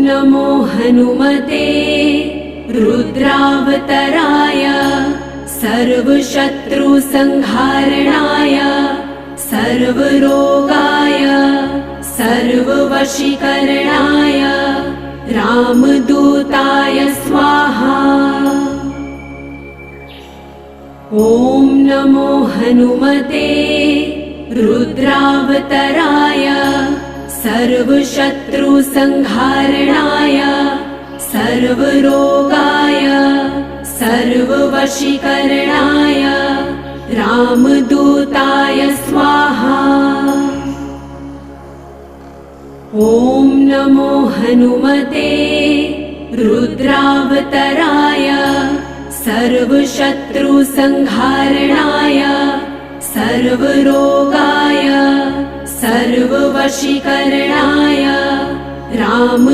नमो हनुमते रुद्रावतराय सर्वशत्रुसंहारणाय सर्वरोगाय सर्ववशीकरणाय रामदूताय स्वाहा। ॐ नमो हनुमते रुद्रावतराय सर्वशत्रुसंहारणाय सर्वरोगाय सर्ववशीकरणाय रामदूताय स्वाहा। ॐ नमो हनुमते रुद्रावतराय सर्वशत्रुसंहारणाय सर्वरोगाय सर्ववशीकरणाय राम